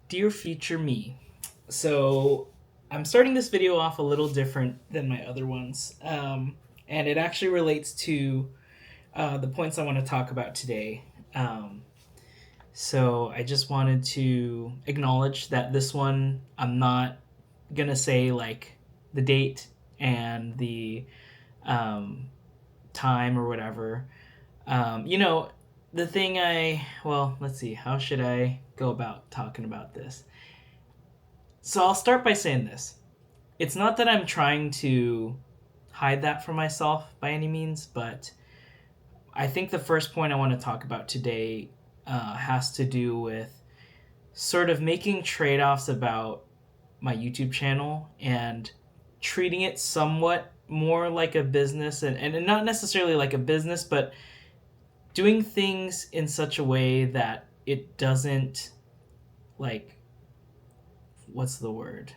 Dear future me. So I'm starting this video off a little different than my other ones. And it actually relates to the points I want to talk about today. So I just wanted to acknowledge that this one, I'm not going to say like the date and the time or whatever. You know, the thing let's see, how should I go about talking about this? So I'll start by saying this. It's not that I'm trying to hide that from myself by any means, but I think the first point I want to talk about today has to do with sort of making trade offs about my YouTube channel and treating it somewhat more like a business and not necessarily like a business, but doing things in such a way that it doesn't like what's the word?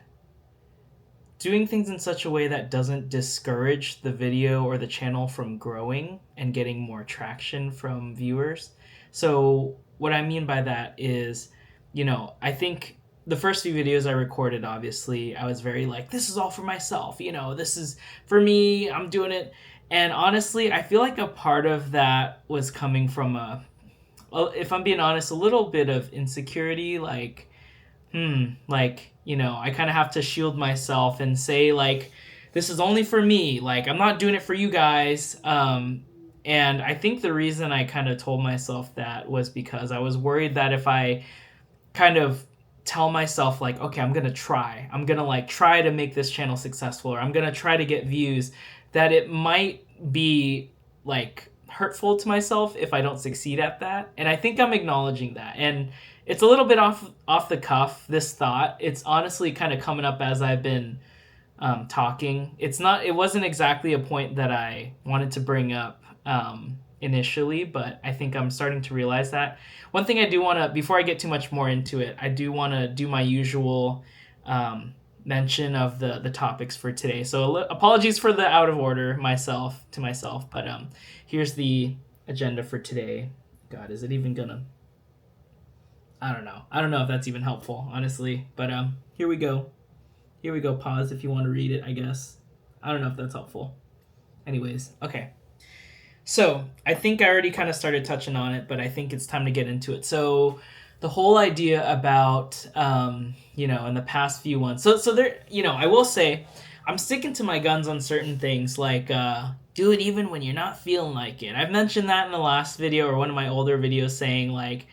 Doing things in such a way that doesn't discourage the video or the channel from growing and getting more traction from viewers. So what I mean by that is, I think the first few videos I recorded, obviously, I was very like, this is all for myself, this is for me, I'm doing it. And honestly, I feel like a part of that was coming from if I'm being honest, a little bit of insecurity, like, I kind of have to shield myself and say, like, this is only for me. Like, I'm not doing it for you guys. And I think the reason I kind of told myself that was because I was worried that if I kind of tell myself, like, okay, I'm going to like try to make this channel successful, or I'm going to try to get views, that it might be like hurtful to myself if I don't succeed at that. And I think I'm acknowledging that. And it's a little bit off the cuff, this thought. It's honestly kind of coming up as I've been talking. It wasn't exactly a point that I wanted to bring up initially, but I think I'm starting to realize that. One thing I do want to, before I get too much more into it, I do want to do my usual mention of the topics for today. So apologies for the out of order to myself, but here's the agenda for today. God, is it even gonna... I don't know if that's even helpful, honestly. But here we go. Pause if you want to read it, I guess. I don't know if that's helpful. Anyways, okay. So I think I already kind of started touching on it, but I think it's time to get into it. So the whole idea about, in the past few ones. So there, I will say I'm sticking to my guns on certain things, like do it even when you're not feeling like it. I've mentioned that in the last video or one of my older videos, saying like,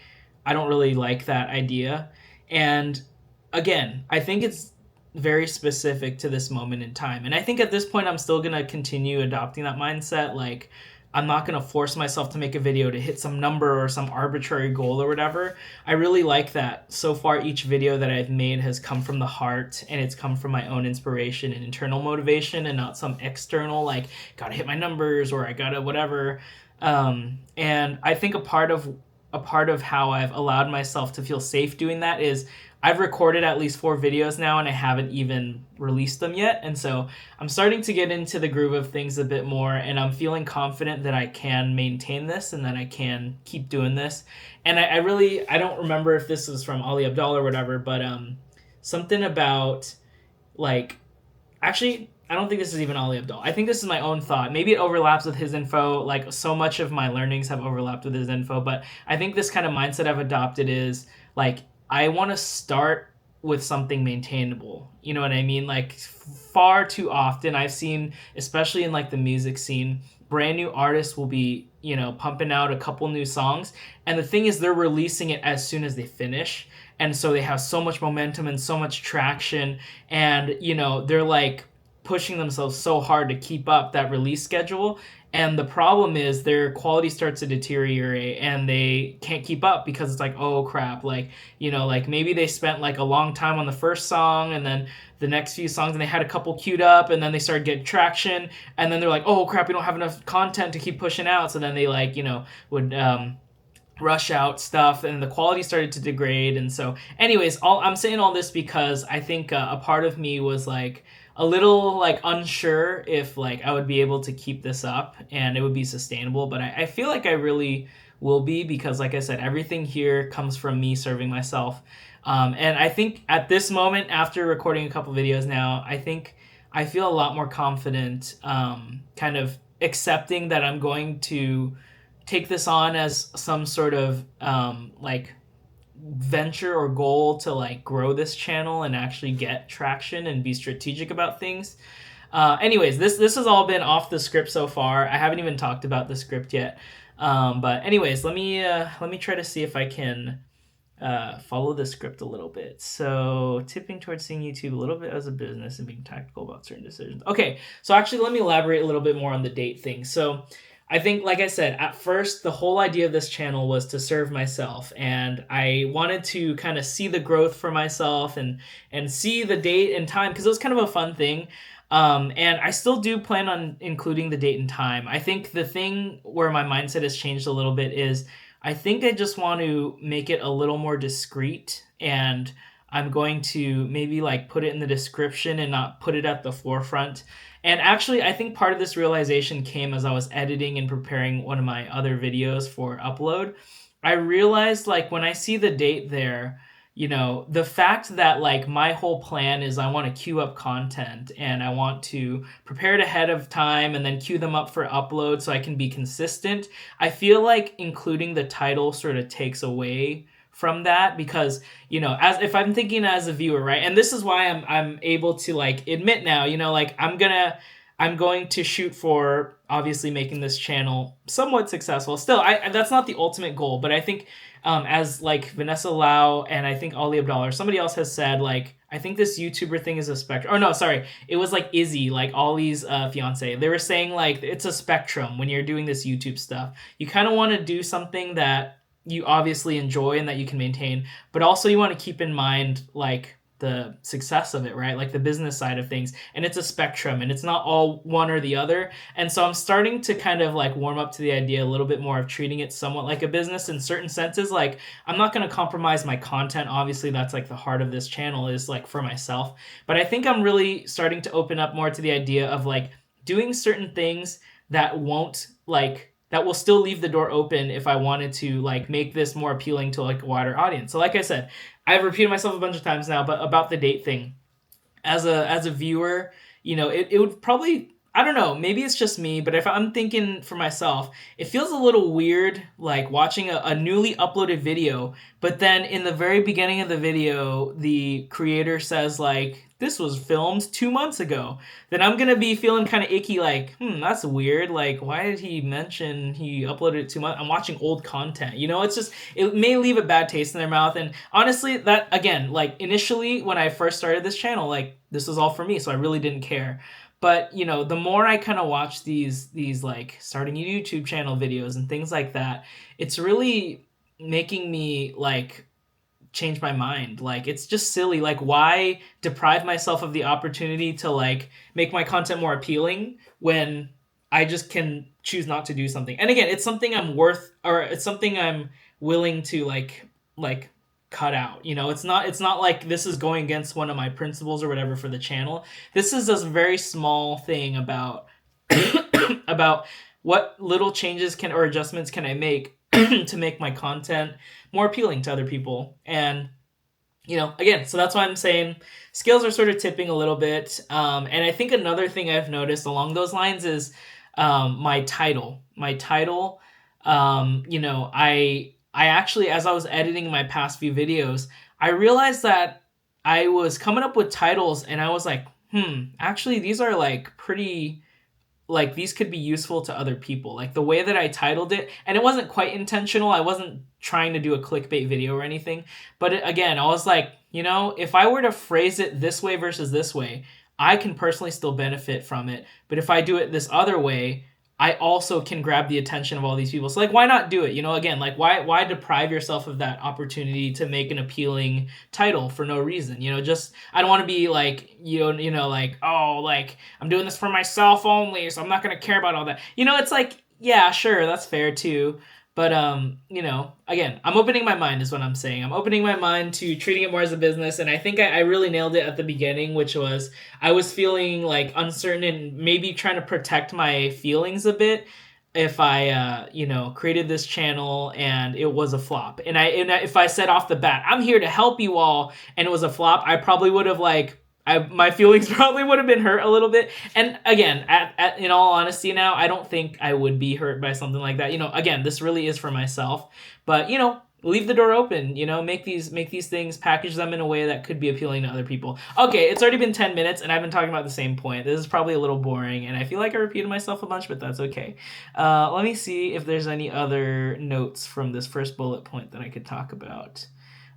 I don't really like that idea. And again, I think it's very specific to this moment in time. And I think at this point, I'm still going to continue adopting that mindset. Like, I'm not going to force myself to make a video to hit some number or some arbitrary goal or whatever. I really like that. So far, each video that I've made has come from the heart, and it's come from my own inspiration and internal motivation, and not some external, like, gotta hit my numbers or I gotta whatever. And I think a part of how I've allowed myself to feel safe doing that is I've recorded at least 4 videos now, and I haven't even released them yet. And so I'm starting to get into the groove of things a bit more, and I'm feeling confident that I can maintain this and that I can keep doing this. And I don't remember if this was from Ali Abdaal or whatever, but something about, like, actually, I don't think this is even Ali Abdaal. I think this is my own thought. Maybe it overlaps with his info. Like, so much of my learnings have overlapped with his info. But I think this kind of mindset I've adopted is, like, I want to start with something maintainable. You know what I mean? Like, far too often I've seen, especially in, like, the music scene, brand new artists will be, pumping out a couple new songs. And the thing is, they're releasing it as soon as they finish. And so they have so much momentum and so much traction. And, they're, like, pushing themselves so hard to keep up that release schedule, and the problem is their quality starts to deteriorate and they can't keep up because it's like, oh crap, like, like maybe they spent like a long time on the first song, and then the next few songs, and they had a couple queued up, and then they started getting traction, and then they're like, oh crap, we don't have enough content to keep pushing out, so then they like, would rush out stuff, and the quality started to degrade. And so anyways, I'm saying all this because I think a part of me was like a little like unsure if like I would be able to keep this up and it would be sustainable, but I feel like I really will be, because like I said, everything here comes from me serving myself. And I think at this moment, after recording a couple videos now, I think I feel a lot more confident, kind of accepting that I'm going to take this on as some sort of like venture or goal to like grow this channel and actually get traction and be strategic about things. Anyways, this has all been off the script so far. I haven't even talked about the script yet. But anyways, let me try to see if I can follow the script a little bit. So tipping towards seeing YouTube a little bit as a business and being tactical about certain decisions. Okay, so actually let me elaborate a little bit more on the date thing. So I think, like I said, at first, the whole idea of this channel was to serve myself, and I wanted to kind of see the growth for myself and see the date and time, because it was kind of a fun thing. And I still do plan on including the date and time. I think the thing where my mindset has changed a little bit is I think I just want to make it a little more discreet, and I'm going to maybe like put it in the description and not put it at the forefront. And actually, I think part of this realization came as I was editing and preparing one of my other videos for upload. I realized, like, when I see the date there, you know, the fact that like my whole plan is I want to queue up content and I want to prepare it ahead of time and then queue them up for upload so I can be consistent. I feel like including the title sort of takes away from that, because, you know, as if I'm thinking as a viewer, right? And this is why I'm able to like admit now, you know, like I'm going to shoot for obviously making this channel somewhat successful. Still, that's not the ultimate goal, but I think as like Vanessa Lau and I think Ali Abdallah or somebody else has said, like, I think this YouTuber thing is a spectrum. Or no, sorry, it was like Izzy, like Ollie's fiance. They were saying like it's a spectrum when you're doing this YouTube stuff. You kind of want to do something that you obviously enjoy and that you can maintain, but also you want to keep in mind like the success of it, right? Like the business side of things. And it's a spectrum and it's not all one or the other. And so I'm starting to kind of like warm up to the idea a little bit more of treating it somewhat like a business in certain senses. Like I'm not going to compromise my content. Obviously that's like the heart of this channel is like for myself. But I think I'm really starting to open up more to the idea of like doing certain things that will still leave the door open if I wanted to like make this more appealing to like a wider audience. So like I said, I've repeated myself a bunch of times now, but about the date thing, as a viewer, you know, it would probably, I don't know, maybe it's just me, but if I'm thinking for myself, it feels a little weird like watching a newly uploaded video, but then in the very beginning of the video, the creator says like, this was filmed 2 months ago. Then I'm gonna be feeling kind of icky, like, that's weird. Like, why did he mention he uploaded it 2 months? I'm watching old content. You know, it's just, it may leave a bad taste in their mouth. And honestly, that, again, like initially when I first started this channel, like this was all for me, so I really didn't care. But, you know, the more I kind of watch these like starting a YouTube channel videos and things like that, it's really making me like change my mind. Like it's just silly. Like why deprive myself of the opportunity to like make my content more appealing when I just can choose not to do something? And again, it's something it's something I'm willing to like cut out. You know, it's not like this is going against one of my principles or whatever for the channel. This is a very small thing about about what little changes or adjustments can I make to make my content more appealing to other people. And, you know, again, so that's why I'm saying scales are sort of tipping a little bit. And I think another thing I've noticed along those lines is my title. You know, I actually, as I was editing my past few videos, I realized that I was coming up with titles and I was like, actually these are like pretty, like these could be useful to other people. Like the way that I titled it, and it wasn't quite intentional. I wasn't trying to do a clickbait video or anything. But again, I was like, you know, if I were to phrase it this way versus this way, I can personally still benefit from it. But if I do it this other way, I also can grab the attention of all these people. So like, why not do it? You know, again, like why deprive yourself of that opportunity to make an appealing title for no reason? You know, just, I don't want to be like, you know, like, oh, like I'm doing this for myself only, so I'm not going to care about all that. You know, it's like, yeah, sure, that's fair too. But, you know, again, I'm opening my mind is what I'm saying. I'm opening my mind to treating it more as a business. And I think I really nailed it at the beginning, which was I was feeling like uncertain and maybe trying to protect my feelings a bit. if I created this channel and it was a flop, and if I said off the bat, I'm here to help you all, and it was a flop, I probably would have my feelings probably would have been hurt a little bit. And again, in all honesty now, I don't think I would be hurt by something like that. Again, this really is for myself, but leave the door open, make these things, package them in a way that could be appealing to other people. Okay, it's already been 10 minutes and I've been talking about the same point. This is probably a little boring and I feel like I repeated myself a bunch, but that's okay. Let me see if there's any other notes from this first bullet point that I could talk about.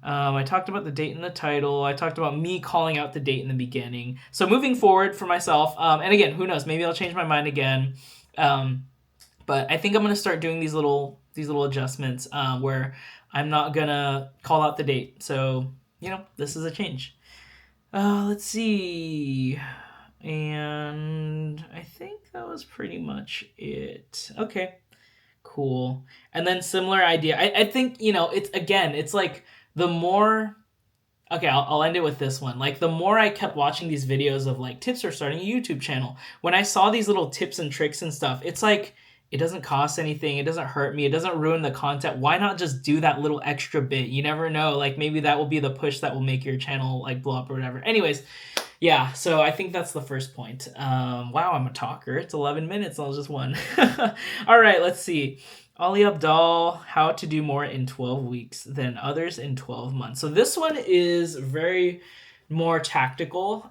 I talked about the date in the title. I talked about me calling out the date in the beginning. So moving forward for myself, and again, who knows, maybe I'll change my mind again. But I think I'm going to start doing these little adjustments where I'm not going to call out the date. So, this is a change. Let's see. And I think that was pretty much it. Okay, cool. And then similar idea. I think, it's like the more... Okay, I'll end it with this one. Like, the more I kept watching these videos of, like, tips for starting a YouTube channel, when I saw these little tips and tricks and stuff, it's like, it doesn't cost anything. It doesn't hurt me. It doesn't ruin the content. Why not just do that little extra bit? You never know. Like, maybe that will be the push that will make your channel, like, blow up or whatever. Anyways, yeah, so I think that's the first point. Wow, I'm a talker. It's 11 minutes. I was just one. All right, let's see. Ali Abdal, how to do more in 12 weeks than others in 12 months. So this one is very more tactical.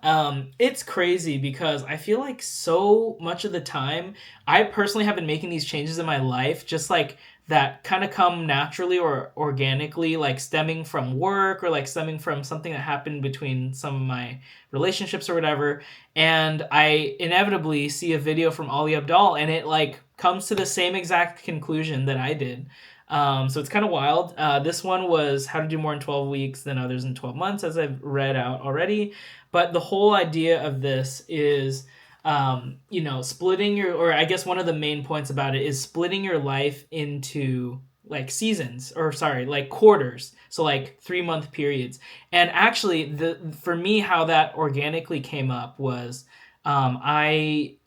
It's crazy because I feel like so much of the time, I personally have been making these changes in my life just like that kind of come naturally or organically, like stemming from work or like stemming from something that happened between some of my relationships or whatever. And I inevitably see a video from Ali Abdal and it like comes to the same exact conclusion that I did. So it's kind of wild. This one was how to do more in 12 weeks than others in 12 months, as I've read out already. But the whole idea of this is, splitting or I guess one of the main points about it is splitting your life into like seasons, or sorry, like quarters. So like 3-month periods. And actually for me, how that organically came up was, I,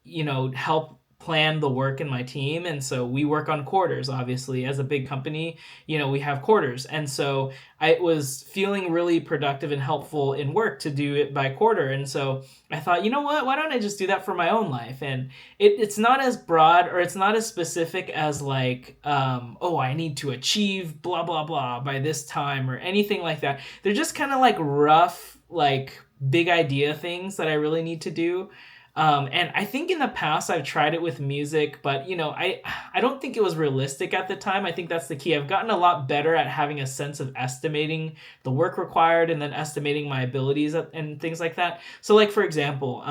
help plan the work in my team, and so we work on quarters. Obviously, as a big company, we have quarters, and so I was feeling really productive and helpful in work to do it by quarter. And so I thought, you know what, why don't I just do that for my own life? And it's not as broad or it's not as specific as like I need to achieve blah blah blah by this time or anything like that. They're just kind of like rough, like big idea things that I really need to do. And I think in the past I've tried it with music, but I don't think it was realistic at the time. I think that's the key. I've gotten a lot better at having a sense of estimating the work required and then estimating my abilities and things like that. So like, for example,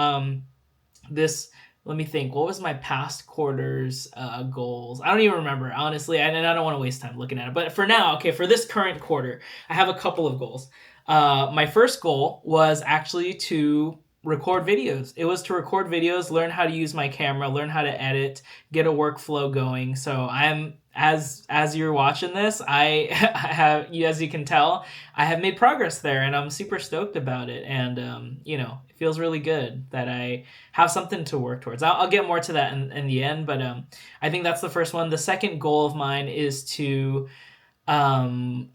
let me think, what was my past quarter's goals? I don't even remember, honestly, and I don't want to waste time looking at it. But for now, okay, for this current quarter, I have a couple of goals. My first goal was actually to record videos. It was to record videos, learn how to use my camera, learn how to edit, get a workflow going. So I'm, as you're watching this, I have, as you can tell, I have made progress there and I'm super stoked about it. And, it feels really good that I have something to work towards. I'll get more to that in the end, but I think that's the first one. The second goal of mine is to call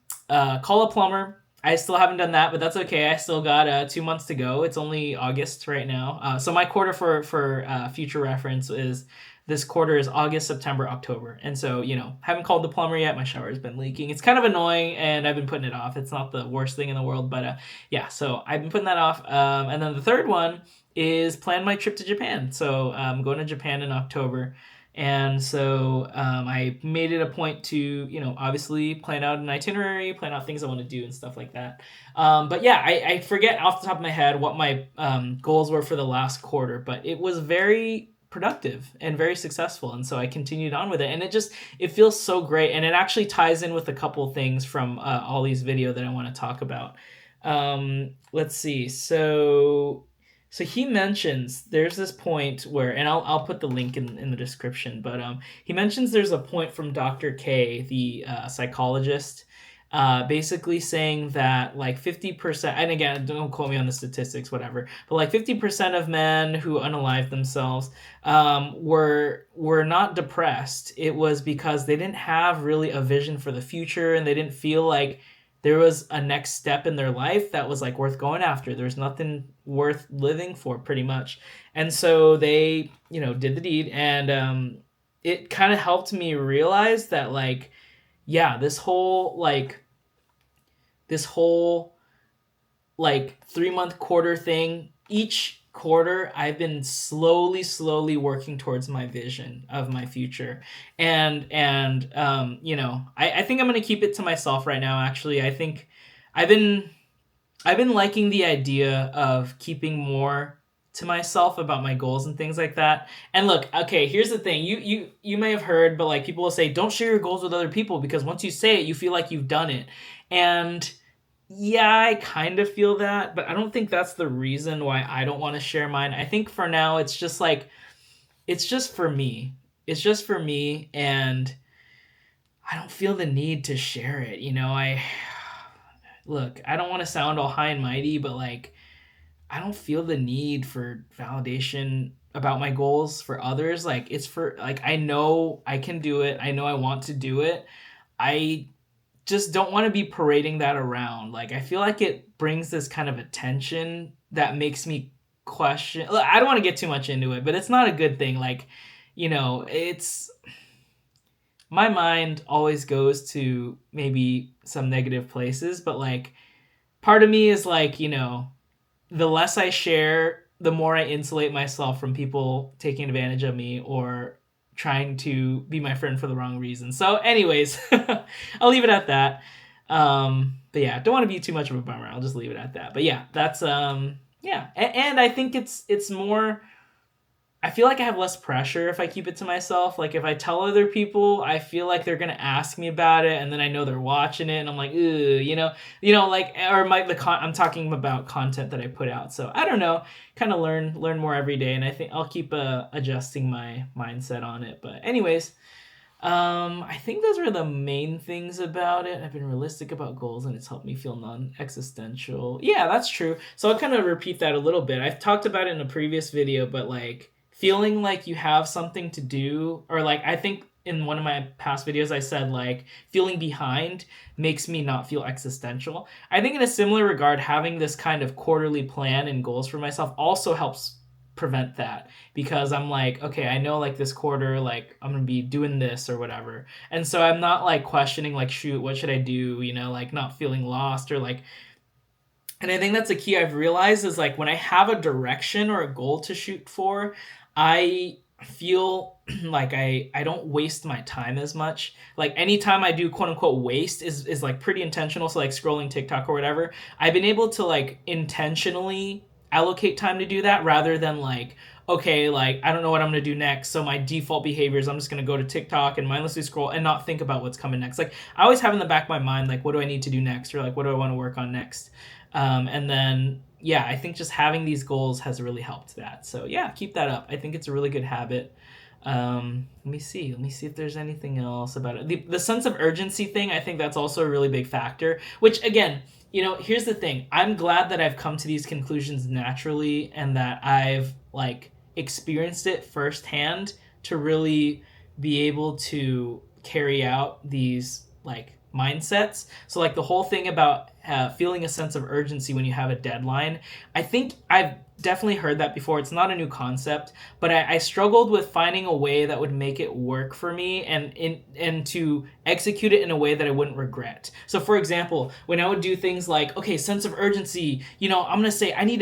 a plumber. I still haven't done that, but that's okay. I still got 2 months to go. It's only August right now. So my quarter for future reference is this quarter is August, September, October. And so, haven't called the plumber yet. My shower has been leaking. It's kind of annoying and I've been putting it off. It's not the worst thing in the world, but yeah, so I've been putting that off. And then the third one is plan my trip to Japan. So I'm going to Japan in October. And so I made it a point to, obviously plan out an itinerary, plan out things I want to do and stuff like that. But yeah, I forget off the top of my head what my goals were for the last quarter, but it was very productive and very successful. And so I continued on with it. And it feels so great. And it actually ties in with a couple things from Ollie's video that I want to talk about. Let's see. So he mentions there's this point where, and I'll put the link in the description, but he mentions there's a point from Dr. K, the psychologist, basically saying that like 50%, and again, don't quote me on the statistics, whatever, but like 50% of men who unalive themselves were not depressed. It was because they didn't have really a vision for the future, and they didn't feel like there was a next step in their life that was like worth going after. There's nothing worth living for, pretty much. And so they, did the deed, and it kind of helped me realize that, like, yeah, this whole 3-month quarter thing, each quarter I've been slowly working towards my vision of my future. And I think I'm gonna keep it to myself right now. Actually, I think I've been liking the idea of keeping more to myself about my goals and things like that. And look, okay, here's the thing. You may have heard, but like, people will say, don't share your goals with other people, because once you say it, you feel like you've done it. And yeah, I kind of feel that, but I don't think that's the reason why I don't want to share mine. I think for now it's just like, it's just for me. It's just for me, and I don't feel the need to share it. I don't want to sound all high and mighty, but like, I don't feel the need for validation about my goals for others. Like, it's for, like, I know I can do it. I know I want to do it. I just don't want to be parading that around. Like, I feel like it brings this kind of attention that makes me question. Look, I don't want to get too much into it, but it's not a good thing. Like, it's, my mind always goes to maybe some negative places, but like, part of me is like, the less I share, the more I insulate myself from people taking advantage of me or trying to be my friend for the wrong reason. So anyways, I'll leave it at that. But yeah, don't want to be too much of a bummer. I'll just leave it at that. But yeah, that's yeah. And I think it's more, I feel like I have less pressure if I keep it to myself. Like, if I tell other people, I feel like they're gonna ask me about it, and then I know they're watching it, and I'm like, ooh, like, or I'm talking about content that I put out. So I don't know, kind of learn more every day, and I think I'll keep adjusting my mindset on it. But anyways, I think those are the main things about it. I've been realistic about goals, and it's helped me feel non-existential. Yeah, that's true. So I'll kind of repeat that a little bit. I've talked about it in a previous video, but like, feeling like you have something to do, or like, I think in one of my past videos I said, like, feeling behind makes me not feel existential. I think in a similar regard, having this kind of quarterly plan and goals for myself also helps prevent that, because I'm like, okay, I know like this quarter, like, I'm gonna be doing this or whatever, and so I'm not like questioning, like, shoot, what should I do, like, not feeling lost or like. And I think that's a key I've realized, is like, when I have a direction or a goal to shoot for, I feel like I don't waste my time as much. Like, anytime I do quote unquote waste is like pretty intentional. So like scrolling TikTok or whatever, I've been able to like intentionally allocate time to do that, rather than like, okay, like, I don't know what I'm gonna do next, so my default behavior is I'm just gonna go to TikTok and mindlessly scroll and not think about what's coming next. Like, I always have in the back of my mind, like, what do I need to do next, or like, what do I want to work on next? And then, yeah, I think just having these goals has really helped that. So yeah, keep that up. I think it's a really good habit. Let me see if there's anything else about it. The sense of urgency thing, I think that's also a really big factor, which again, here's the thing. I'm glad that I've come to these conclusions naturally, and that I've like experienced it firsthand to really be able to carry out these like mindsets. So like, the whole thing about feeling a sense of urgency when you have a deadline, I think I've definitely heard that before. It's not a new concept, but I struggled with finding a way that would make it work for me, and to execute it in a way that I wouldn't regret. So for example, when I would do things like, okay, sense of urgency, I'm gonna say I need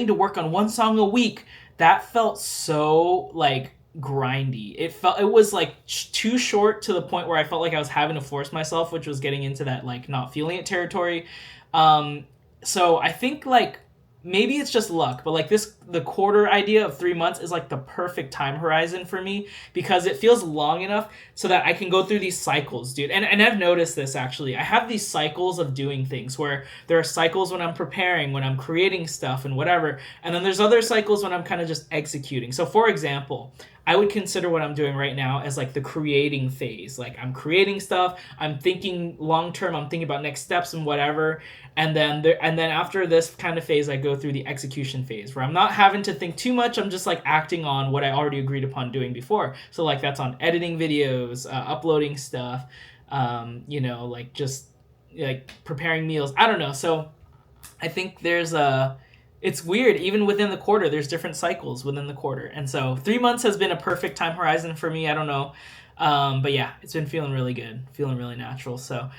to work on one song a week, that felt so like grindy. It was like too short, to the point where I felt like I was having to force myself, which was getting into that like not feeling it territory. So I think like, maybe it's just luck, but like, this the quarter idea of 3 months is like the perfect time horizon for me, because it feels long enough so that I can go through these cycles, dude. And I've noticed this actually. I have these cycles of doing things where there are cycles when I'm preparing, when I'm creating stuff and whatever. And then there's other cycles when I'm kind of just executing. So for example, I would consider what I'm doing right now as like the creating phase. Like I'm creating stuff, I'm thinking long term, I'm thinking about next steps and whatever. And then after this kind of phase, I go through the execution phase where I'm not having to think too much. I'm just like acting on what I already agreed upon doing before. So like that's on editing videos, uploading stuff, like just like preparing meals. I don't know. So I think it's weird. Even within the quarter, there's different cycles within the quarter. And so 3 months has been a perfect time horizon for me. I don't know. But yeah, it's been feeling really good, feeling really natural. So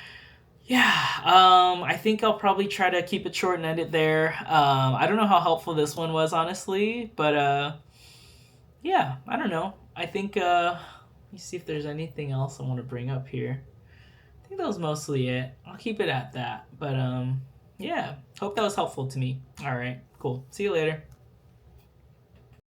yeah, I think I'll probably try to keep it short and end it there. I don't know how helpful this one was, honestly, but yeah, I don't know. I think, let me see if there's anything else I want to bring up here. I think that was mostly it. I'll keep it at that. But yeah, hope that was helpful to me. All right, cool. See you later.